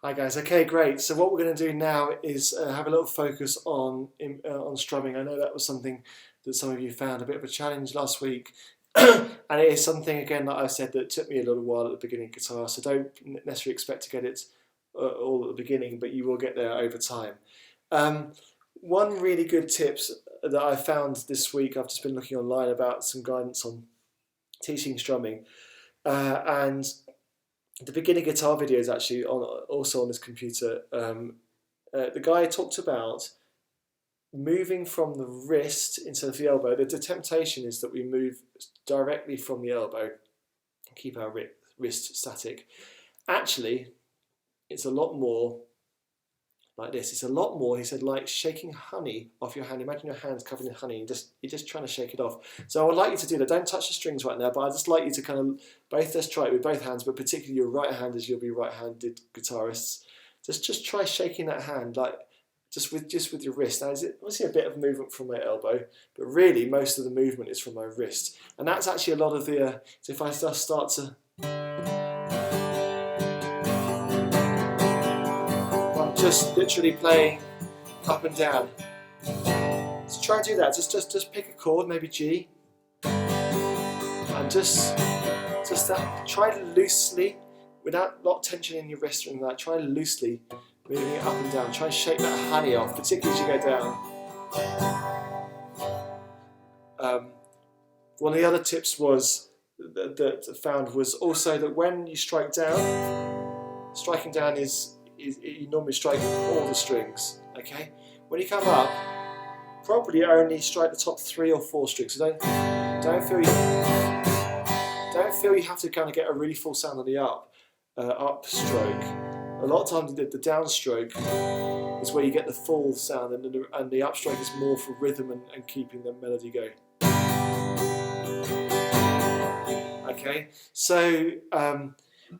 Hi guys. Okay, great. So what we're going to do now is have a little focus on strumming. I know that was something that some of you found a bit of a challenge last week, and it is something again that I said that took me a little while at the beginning of guitar. So don't necessarily expect to get it all at the beginning, but you will get there over time. Um, One really good tips that I found this week. I've just been looking online about some guidance on teaching strumming, and the beginner guitar videos actually also on this computer. The guy talked about moving from the wrist instead of the elbow. The temptation is that we move directly from the elbow, keep our wrist static. Actually, it's a lot more like this. It's a lot more, he said, like shaking honey off your hand. Imagine your hands covered in honey and you're just trying to shake it off. So I would like you to do that. Don't touch the strings right now, but I'd just like you to kind of let's try it with both hands, but particularly your right hand, as you'll be right-handed guitarists. Just try shaking that hand like just with your wrist. Now, obviously a bit of movement from my elbow, but really most of the movement is from my wrist. And that's actually a lot of the, so if I just start to, I'm just literally playing up and down. So try and do that. Just pick a chord, maybe G, and just that. Try loosely, without a lot of tension in your wrist or anything like that. Try loosely moving it up and down. Try and shake that honey off, particularly as you go down. One of the other tips was that I found was also that when you strike down, striking down is you normally strike all the strings. Okay, when you come up, probably only strike the top 3 or 4 strings. So don't feel you have to kind of get a really full sound on the up stroke. A lot of times the downstroke is where you get the full sound, and the upstroke is more for rhythm and keeping the melody going. Okay, so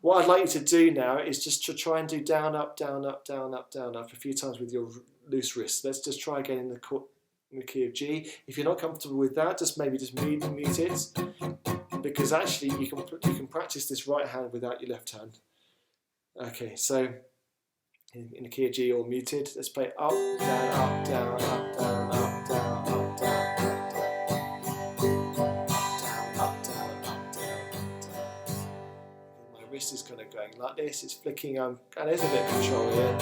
what I'd like you to do now is just to try and do down, up, down, up, down, up, down, up a few times with your loose wrist. Let's just try again in the key of G. If you're not comfortable with that, just mute it, because actually you can practice this right hand without your left hand. Okay, so in the key of G or muted, let's play up, down, up, down, up, down, up, down, up, down. Wrist is kind of going like this, it's flicking, and there's a bit of control here.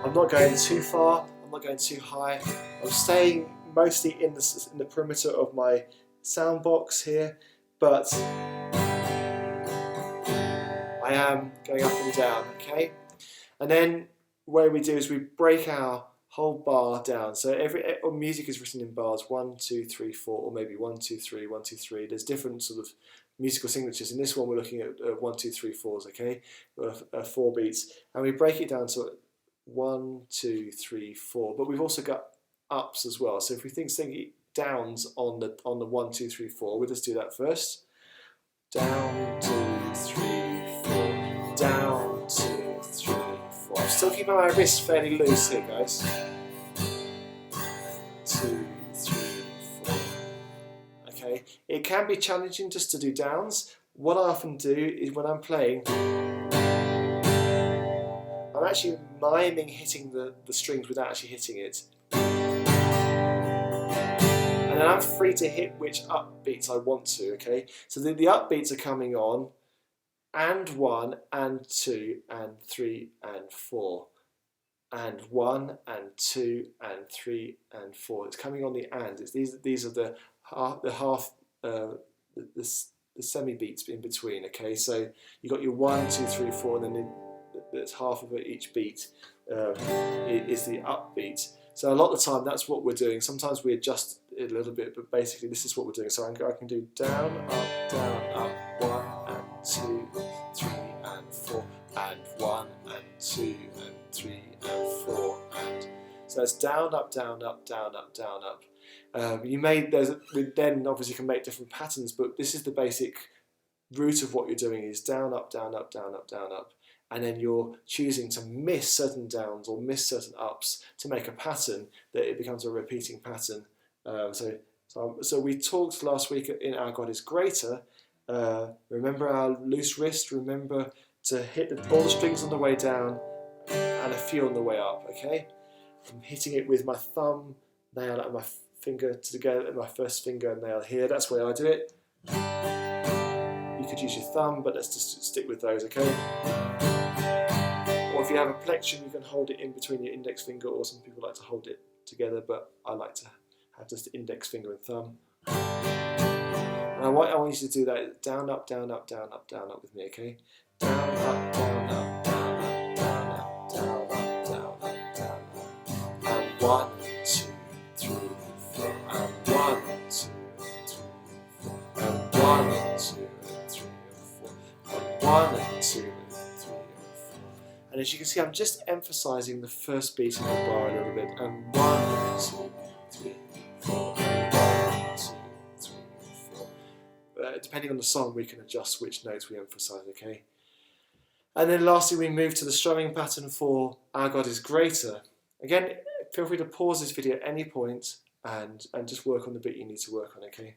I'm not going too far, I'm not going too high. I'm staying mostly in the perimeter of my sound box here, but I am going up and down, okay? And then what we do is we break our whole bar down. So music is written in bars, 1, 2, 3, 4, or maybe 1, 2, 3, 1, 2, 3. There's different sort of musical signatures. In this one, we're looking at 1, 2, 3, 4s, okay? 4 beats. And we break it down to 1, 2, 3, 4. But we've also got ups as well. So if we think downs on the 1, 2, 3, 4, we'll just do that first. Down, 2, 3, 4. Down, 2, 3, 4. I'm still keeping my wrists fairly loose here, guys. 2, 3, 4. Okay, it can be challenging just to do downs. What I often do is when I'm playing, I'm actually miming hitting the strings without actually hitting it. And then I'm free to hit which upbeats I want to, okay? So the upbeats are coming on, and 1, and 2, and 3, and 4. And 1, and 2, and 3, and 4. It's coming on the and. These are the semi beats in between. Okay, so you got your 1, 2, 3, 4, and then that's half of each beat is the upbeat. So a lot of the time that's what we're doing. Sometimes we adjust it a little bit, but basically this is what we're doing. So I can do down, up, 1, and 2, 3, and 4, and 1, and 2, and 3, and 4, and so that's down, up, down, up, down, up, down, up. We then obviously can make different patterns, but this is the basic root of what you're doing is down, up, down, up, down, up, down, up. And then you're choosing to miss certain downs or miss certain ups to make a pattern that it becomes a repeating pattern. So we talked last week in Our God is Greater. Remember our loose wrist, remember to hit all the strings on the way down and a few on the way up, okay? I'm hitting it with my thumb nail and my finger together, my first finger nail here. That's the way I do it. You could use your thumb, but let's just stick with those, okay? Or if you have a plectrum, you can hold it in between your index finger, or some people like to hold it together, but I like to have just the index finger and thumb. And what I want you to do that down, up, down, up, down, up, down, up with me, okay? Down, up, down, up, down, up, down, up, down, up, down, up, down, up. And 1, 2, 3, 4. And 1, 2, 3, 4. And 1, 2, 3, 4. And 1, 2, 3, 4. And as you can see, I'm just emphasising the first beat in the bar a little bit. And 1, 2, 3, 4. Depending on the song, we can adjust which notes we emphasise, okay? And then lastly, we move to the strumming pattern for Our God is Greater. Again, feel free to pause this video at any point and just work on the bit you need to work on, okay?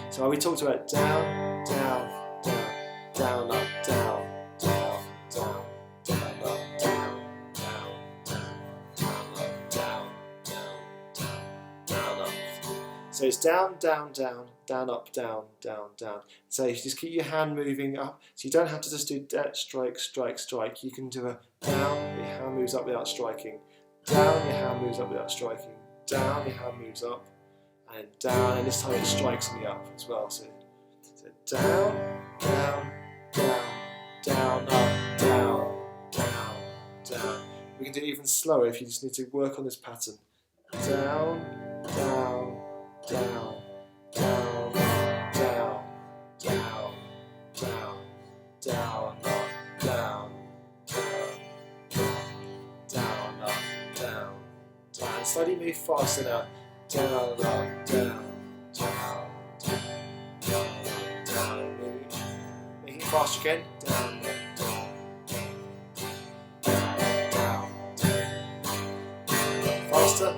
So we talked about down, down, down, down, up, down, down, down, down, up, down, down, down, down, up, down, down, down, down, up. So it's down, down, down, down, up, down, down, down. So you just keep your hand moving up. So you don't have to just do strike, strike, strike. You can do a down, your hand moves up without striking. Down, your hand moves up without striking. Down, your hand moves up. And down, and this time it strikes me up as well. So down, down, down, down, up, down, down, down. We can do it even slower if you just need to work on this pattern. Down, down, down, down, down, down, down, down, up, down, down, down, up, down, down. Slightly move faster now. Down, up, down, down, down, down, down. Make it faster again. Down, down, down, down. Faster.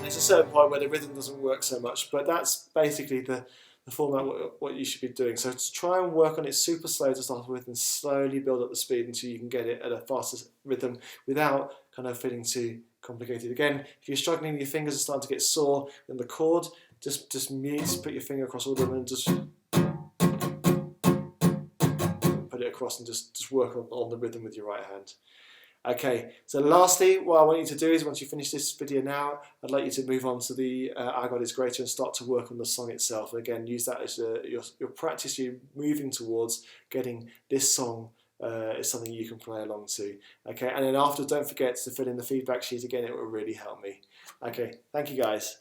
There's a certain point where the rhythm doesn't work so much, but that's basically the format, what you should be doing. So to try and work on it super slow to start with and slowly build up the speed until you can get it at a faster rhythm without kind of feeling too complicated. Again, if you're struggling, your fingers are starting to get sore in the chord, just mute, put your finger across all of them and just put it across and just work on the rhythm with your right hand. Okay, so lastly, what I want you to do is once you finish this video now, I'd like you to move on to the Our God is Greater and start to work on the song itself. And again, use that as your practice, you're moving towards getting this song is something you can play along to. Okay, and then after, don't forget to fill in the feedback sheet again, it will really help me. Okay, thank you guys.